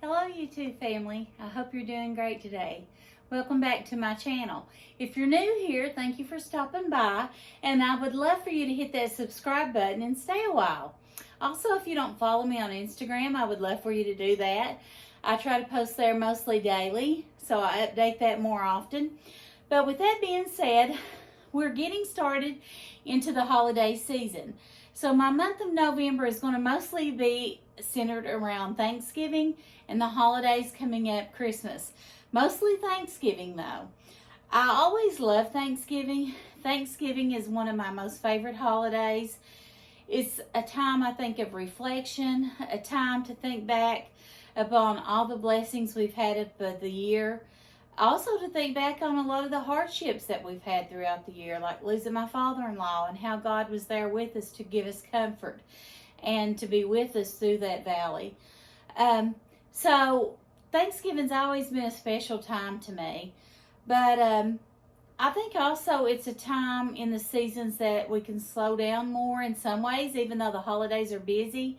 Hello YouTube family, I hope you're doing great today. Welcome back to my channel. If you're new here, thank you for stopping by, and I would love for you to hit that subscribe button and stay a while. Also, if you don't follow me on Instagram, I would love for you to do that. I try to post there mostly daily, so I update that more often. But with that being said, we're getting started into the holiday season. So my month of November is going to mostly be centered around Thanksgiving and the holidays coming up, Christmas. Mostly Thanksgiving though. I always love Thanksgiving. Thanksgiving is one of my most favorite holidays. It's a time, I think, of reflection, a time to think back upon all the blessings we've had of the year. Also to think back on a lot of the hardships that we've had throughout the year, like losing my father-in-law and how God was there with us to give us comfort and to be with us through that valley. So Thanksgiving's always been a special time to me. But I think also it's a time in the seasons that we can slow down more in some ways, even though the holidays are busy,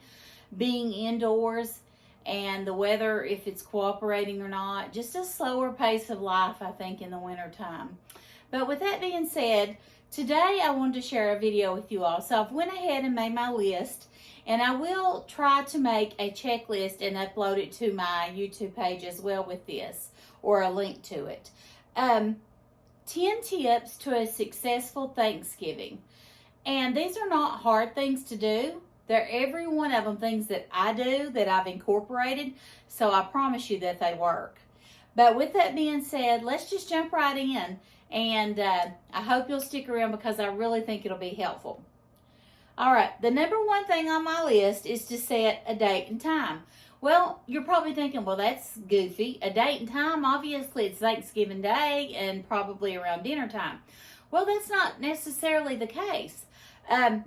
being indoors and the weather, if it's cooperating or not, just a slower pace of life, I think, in the winter time. But with that being said, today I wanted to share a video with you all. So I've went ahead and made my list, and I will try to make a checklist and upload it to my YouTube page as well with this, or a link to it. 10 tips to a successful Thanksgiving. And these are not hard things to do. They're every one of them things that I do, that I've incorporated, so I promise you that they work. But with that being said, let's just jump right in, and I hope you'll stick around because I really think it'll be helpful. All right, the number one thing on my list is to set a date and time. Well, you're probably thinking, well, that's goofy. A date and time, obviously it's Thanksgiving Day and probably around dinner time. Well, that's not necessarily the case.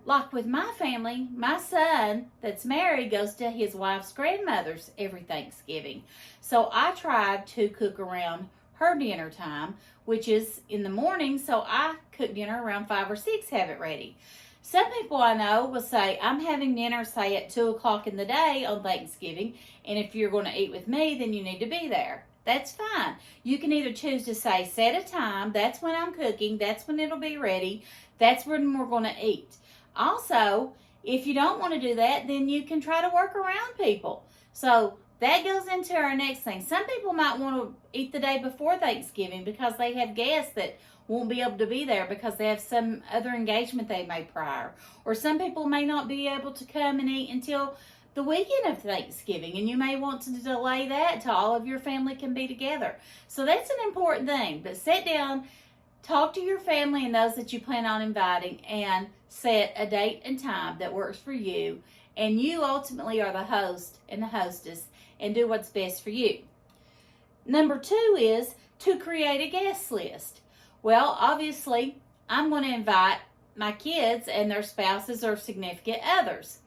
Like with my family, my son that's married goes to his wife's grandmother's every Thanksgiving. So I tried to cook around her dinner time, which is in the morning, so I cook dinner around 5 or 6, have it ready. Some people I know will say, I'm having dinner, say, at 2 o'clock in the day on Thanksgiving, and if you're going to eat with me, then you need to be there. That's fine. You can either choose to say, set a time, that's when I'm cooking, that's when it'll be ready, that's when we're going to eat. Also, if you don't want to do that, then you can try to work around people. So that goes into our next thing. Some people might want to eat the day before Thanksgiving because they have guests that won't be able to be there because they have some other engagement they made prior. Or some people may not be able to come and eat until the weekend of Thanksgiving, and you may want to delay that till all of your family can be together. So that's an important thing. But sit down, talk to your family and those that you plan on inviting, and set a date and time that works for you. And you ultimately are the host and the hostess, and do what's best for you. Number 2 is to create a guest list. Well, obviously, I'm going to invite my kids and their spouses or significant others.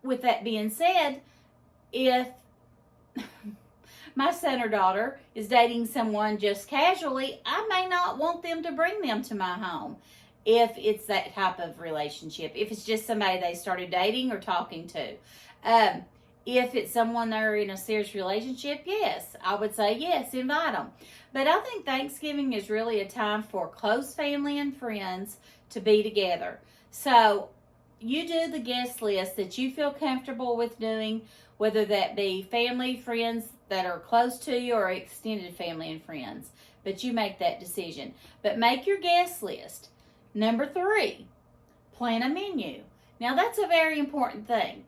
With that being said, if my son or daughter is dating someone just casually, I may not want them to bring them to my home if it's that type of relationship. If it's just somebody they started dating or talking to. If it's someone they're in a serious relationship, yes, I would say yes, invite them. But I think Thanksgiving is really a time for close family and friends to be together. So you do the guest list that you feel comfortable with doing, whether that be family, friends that are close to you, or extended family and friends. But you make that decision. But make your guest list. Number 3, plan a menu. Now that's a very important thing.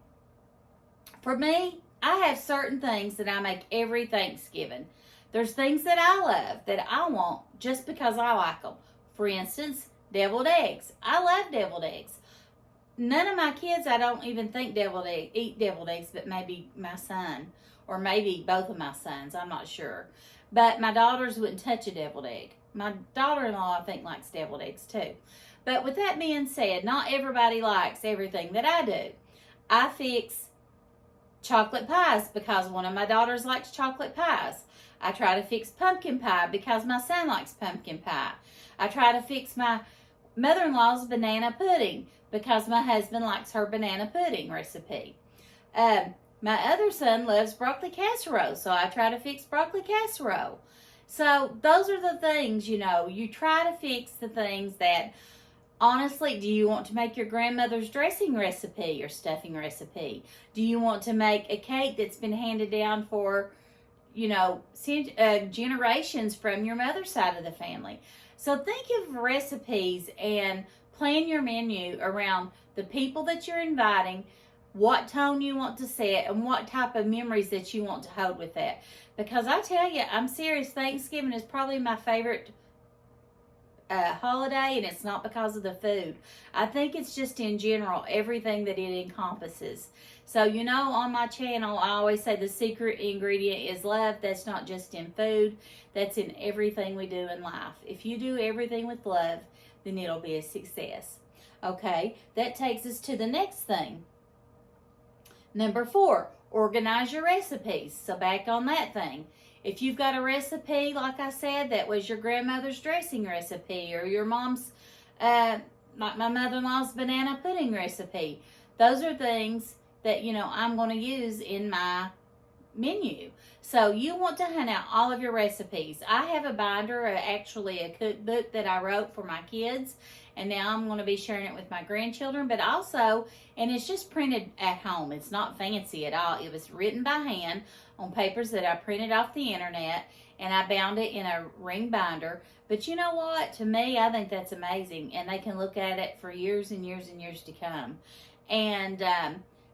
For me, I have certain things that I make every Thanksgiving. There's things that I love that I want just because I like them. For instance, deviled eggs. I love deviled eggs. None of my kids, I don't even think eat deviled eggs, but maybe my son, or maybe both of my sons, I'm not sure. But my daughters wouldn't touch a deviled egg. My daughter-in-law, I think, likes deviled eggs too. But with that being said, not everybody likes everything that I do. I fix chocolate pies because one of my daughters likes chocolate pies. I try to fix pumpkin pie because my son likes pumpkin pie. I try to fix my mother-in-law's banana pudding because my husband likes her banana pudding recipe. My other son loves broccoli casserole, so I try to fix broccoli casserole. So those are the things, you try to fix the things that, honestly, do you want to make your grandmother's dressing recipe or stuffing recipe? Do you want to make a cake that's been handed down for, generations from your mother's side of the family? So think of recipes and plan your menu around the people that you're inviting, what tone you want to set, and what type of memories that you want to hold with that. Because I tell you, I'm serious, Thanksgiving is probably my favorite holiday, and it's not because of the food. I think it's just in general, everything that it encompasses. So, on my channel, I always say the secret ingredient is love. That's not just in food. That's in everything we do in life. If you do everything with love, then it'll be a success. Okay, that takes us to the next thing. Number 4, organize your recipes. So back on that thing. If you've got a recipe, like I said, that was your grandmother's dressing recipe or your mom's, like my mother-in-law's banana pudding recipe, those are things that, I'm going to use in my menu. So you want to hunt out all of your recipes. I have a binder, actually a cookbook that I wrote for my kids, and now I'm going to be sharing it with my grandchildren, but also, and it's just printed at home. It's not fancy at all. It was written by hand on papers that I printed off the internet, and I bound it in a ring binder. But you know what? To me, I think that's amazing, and they can look at it for years and years and years to come. And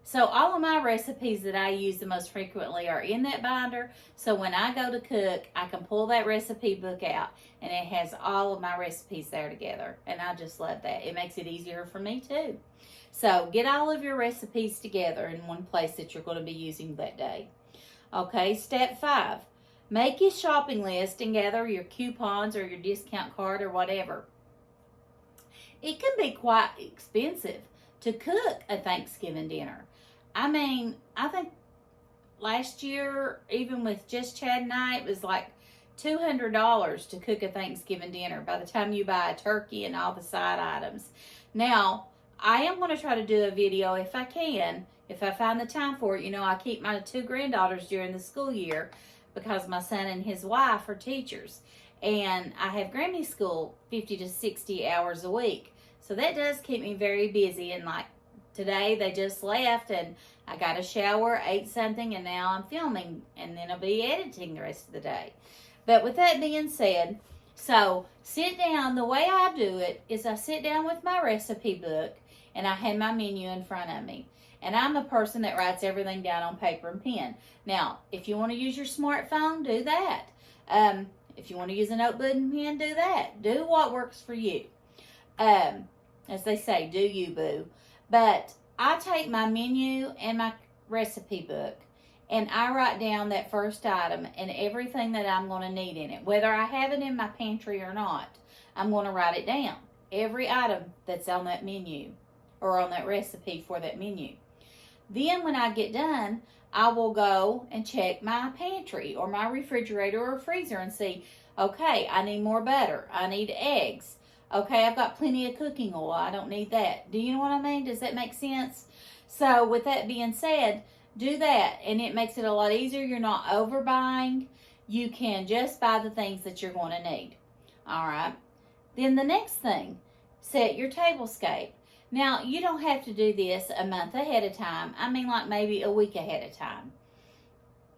so all of my recipes that I use the most frequently are in that binder. So when I go to cook, I can pull that recipe book out, and it has all of my recipes there together. And I just love that. It makes it easier for me too. So get all of your recipes together in one place that you're going to be using that day. Okay, step 5. Make your shopping list and gather your coupons or your discount card or whatever. It can be quite expensive to cook a Thanksgiving dinner. I mean, I think last year, even with just Chad and I, it was like $200 to cook a Thanksgiving dinner by the time you buy a turkey and all the side items. Now, I am going to try to do a video if I can, if I find the time for it. I keep my 2 granddaughters during the school year because my son and his wife are teachers. And I have Grammy School 50 to 60 hours a week. So that does keep me very busy. And like today, they just left and I got a shower, ate something, and now I'm filming. And then I'll be editing the rest of the day. But with that being said, so sit down. The way I do it is I sit down with my recipe book and I have my menu in front of me. And I'm a person that writes everything down on paper and pen. Now, if you want to use your smartphone, do that. If you want to use a notebook and pen, do that. Do what works for you. As they say, do you, boo. But I take my menu and my recipe book and I write down that first item and everything that I'm going to need in it. Whether I have it in my pantry or not, I'm going to write it down. Every item that's on that menu or on that recipe for that menu. Then when I get done, I will go and check my pantry or my refrigerator or freezer and see, okay, I need more butter. I need eggs. Okay, I've got plenty of cooking oil. I don't need that. Do you know what I mean? Does that make sense? So with that being said, do that and it makes it a lot easier. You're not overbuying. You can just buy the things that you're going to need. All right. Then the next thing, set your tablescape. Now, you don't have to do this a month ahead of time. I mean, like maybe a week ahead of time.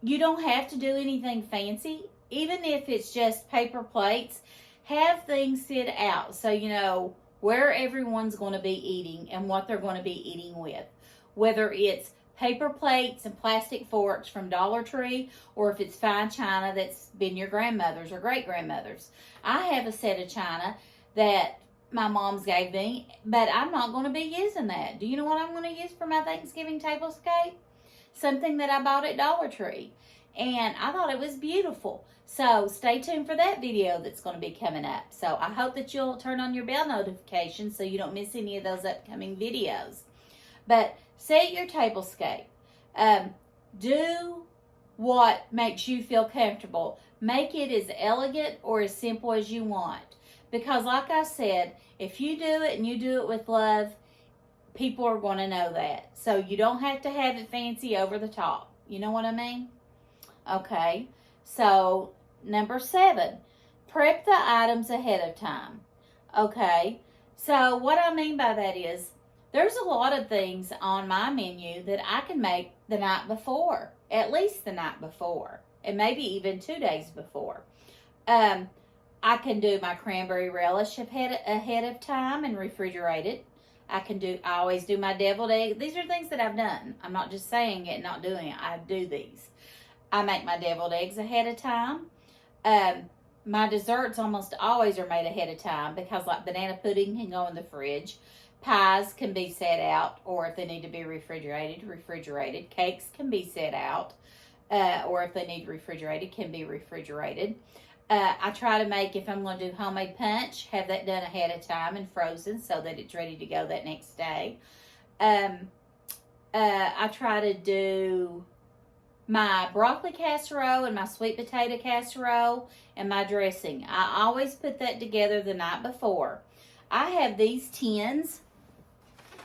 You don't have to do anything fancy. Even if it's just paper plates, have things sit out so you know where everyone's going to be eating and what they're going to be eating with. Whether it's paper plates and plastic forks from Dollar Tree or if it's fine china that's been your grandmother's or great-grandmother's. I have a set of china that my mom's gave me, but I'm not going to be using that. Do you know what I'm going to use for my Thanksgiving tablescape? Something that I bought at Dollar Tree. And I thought it was beautiful. So stay tuned for that video that's going to be coming up. So I hope that you'll turn on your bell notifications so you don't miss any of those upcoming videos. But set your tablescape. Do what makes you feel comfortable. Make it as elegant or as simple as you want. Because like I said, if you do it and you do it with love, people are going to know that. So you don't have to have it fancy over the top. You know what I mean? Okay. So, number 7, prep the items ahead of time. Okay. So, what I mean by that is there's a lot of things on my menu that I can make the night before, at least the night before, and maybe even 2 days before. I can do my cranberry relish ahead of time and refrigerate it. I always do my deviled egg. These are things that I've done. I'm not just saying it, not doing it. I do these. I make my deviled eggs ahead of time. My desserts almost always are made ahead of time because like banana pudding can go in the fridge. Pies can be set out, or if they need to be refrigerated. Cakes can be set out, or if they need refrigerated, can be refrigerated. I try to make, if I'm going to do homemade punch, have that done ahead of time and frozen so that it's ready to go that next day. I try to do my broccoli casserole and my sweet potato casserole and my dressing. I always put that together the night before. I have these tins,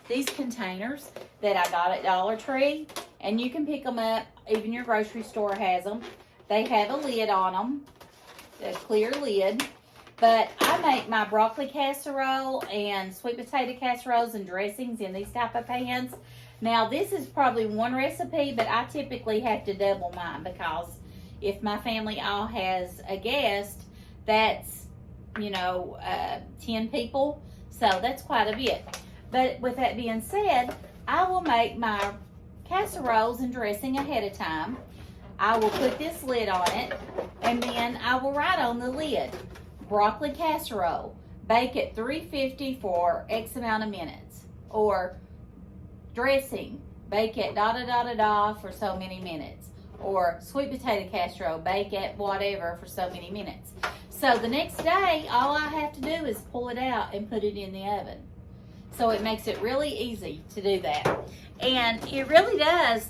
these containers that I got at Dollar Tree, and you can pick them up. Even your grocery store has them. They have a lid on them, a clear lid. But I make my broccoli casserole and sweet potato casseroles and dressings in these type of pans. Now, this is probably one recipe, but I typically have to double mine because if my family all has a guest, that's, 10 people. So that's quite a bit. But with that being said, I will make my casseroles and dressing ahead of time. I will put this lid on it, and then I will write on the lid, broccoli casserole, bake at 350 for X amount of minutes. Or dressing, bake at da-da-da-da-da for so many minutes. Or sweet potato casserole, bake at whatever for so many minutes. So the next day, all I have to do is pull it out and put it in the oven. So it makes it really easy to do that. And it really does,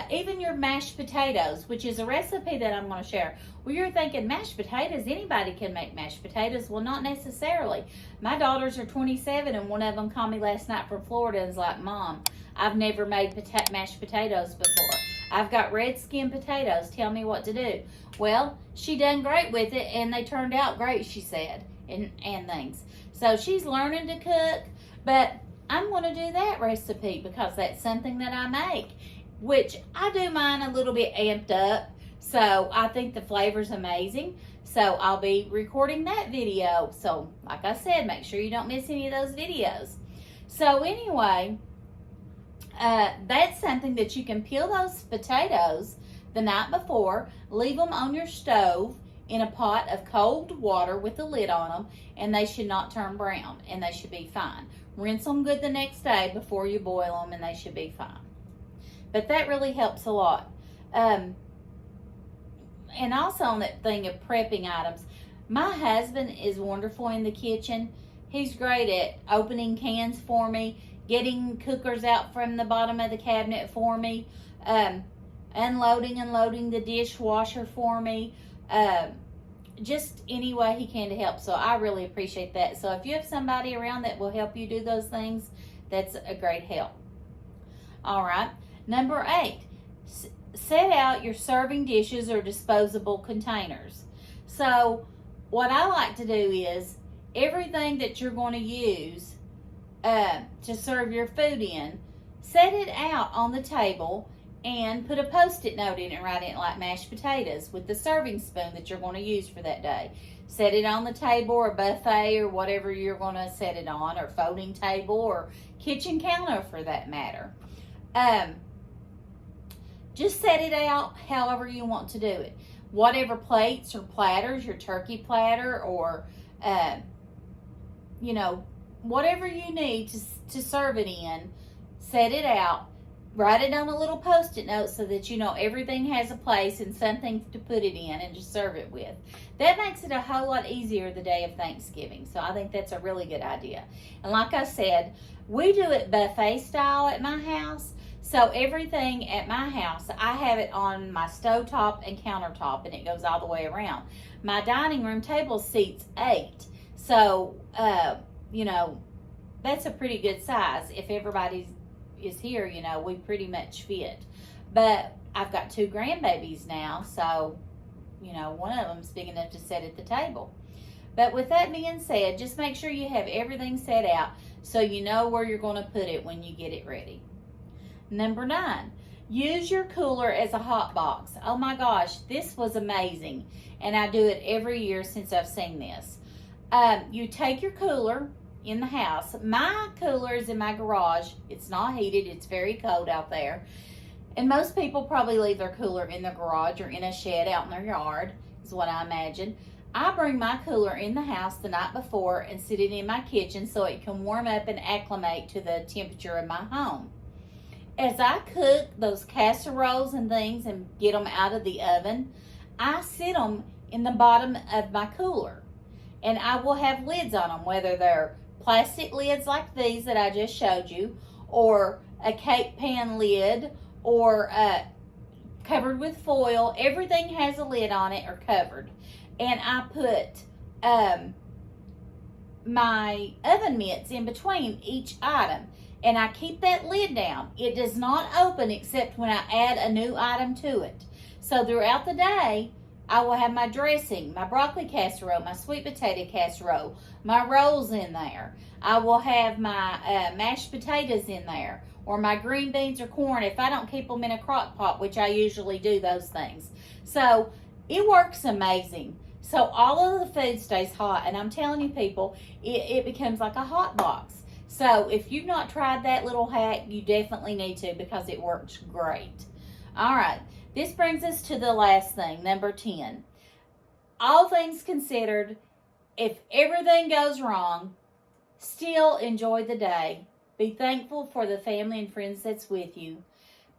even your mashed potatoes, which is a recipe that I'm going to share. Well, you're thinking mashed potatoes, anybody can make mashed potatoes. Well, not necessarily. My daughters are 27, and one of them called me last night from Florida and was like, Mom, I've never made mashed potatoes before. I've got red skin potatoes. Tell me what to do. Well, she done great with it, and they turned out great, she said, and things. So she's learning to cook, but I'm going to do that recipe because that's something that I make, which I do mine a little bit amped up. So I think the flavor's amazing. So I'll be recording that video. So like I said, make sure you don't miss any of those videos. So anyway, that's something that you can peel those potatoes the night before, leave them on your stove in a pot of cold water with the lid on them, and they should not turn brown, and they should be fine. Rinse them good the next day before you boil them, and they should be fine. But that really helps a lot. And also on that thing of prepping items, my husband is wonderful in the kitchen. He's great at opening cans for me, getting cookers out from the bottom of the cabinet for me, unloading and loading the dishwasher for me, just any way he can to help. So I really appreciate that. So if you have somebody around that will help you do those things, that's a great help. All right. Number 8, set out your serving dishes or disposable containers. So what I like to do is everything that you're going to use to serve your food in, set it out on the table and put a Post-it note in it, write in it like mashed potatoes with the serving spoon that you're going to use for that day. Set it on the table or buffet or whatever you're going to set it on, or folding table or kitchen counter for that matter. Just set it out however you want to do it. Whatever plates or platters, your turkey platter or, whatever you need to serve it in, set it out. Write it on a little Post-it note so that you know everything has a place and something to put it in and to serve it with. That makes it a whole lot easier the day of Thanksgiving. So I think that's a really good idea. And like I said, we do it buffet style at my house. So everything at my house, I have it on my stovetop and countertop, and it goes all the way around. My dining room table seats 8. So, that's a pretty good size. If everybody is here, we pretty much fit. But I've got 2 grandbabies now, so, you know, one of them's big enough to sit at the table. But with that being said, just make sure you have everything set out so you know where you're going to put it when you get it ready. Number 9, use your cooler as a hot box. Oh my gosh, this was amazing. And I do it every year since I've seen this. You take your cooler in the house. My cooler is in my garage. It's not heated. It's very cold out there. And most people probably leave their cooler in their garage or in a shed out in their yard, is what I imagine. I bring my cooler in the house the night before and sit it in my kitchen so it can warm up and acclimate to the temperature of my home. As I cook those casseroles and things and get them out of the oven, I sit them in the bottom of my cooler. And I will have lids on them, whether they're plastic lids like these that I just showed you, or a cake pan lid, or covered with foil. Everything has a lid on it or covered. And I put my oven mitts in between each item. And I keep that lid down. It does not open except when I add a new item to it. So throughout the day, I will have my dressing, my broccoli casserole, my sweet potato casserole, my rolls in there. I will have my mashed potatoes in there, or my green beans or corn if I don't keep them in a crock pot, which I usually do those things. So it works amazing. So all of the food stays hot, and I'm telling you people, it becomes like a hot box. So if you've not tried that little hack, you definitely need to, because it works great. All right. This brings us to the last thing, number 10. All things considered, if everything goes wrong, still enjoy the day. Be thankful for the family and friends that's with you.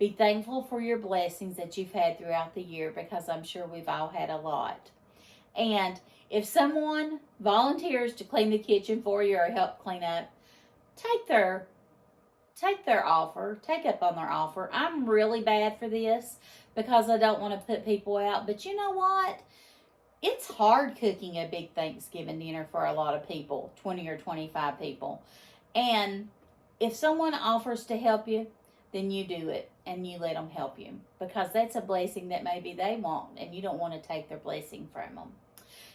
Be thankful for your blessings that you've had throughout the year, because I'm sure we've all had a lot. And if someone volunteers to clean the kitchen for you or help clean up, take their offer, take up on their offer. I'm really bad for this because I don't want to put people out. But you know what? It's hard cooking a big Thanksgiving dinner for a lot of people, 20 or 25 people. And if someone offers to help you, then you do it and you let them help you, because that's a blessing that maybe they want and you don't want to take their blessing from them.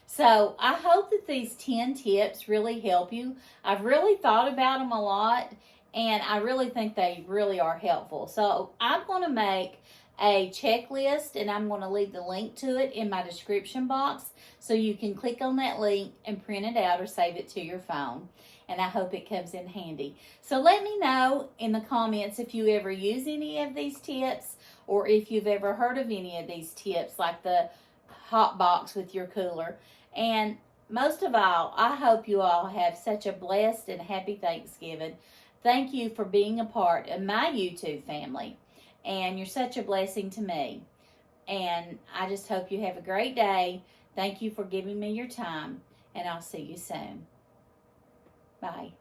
So I hope that these 10 tips really help you. I've really thought about them a lot, and I really think they really are helpful. So I'm going to make a checklist, and I'm going to leave the link to it in my description box so you can click on that link and print it out or save it to your phone. And I hope it comes in handy. So let me know in the comments if you ever use any of these tips, or if you've ever heard of any of these tips, like the hot box with your cooler. And most of all, I hope you all have such a blessed and happy Thanksgiving. Thank you for being a part of my YouTube family. And you're such a blessing to me. And I just hope you have a great day. Thank you for giving me your time. And I'll see you soon. Bye.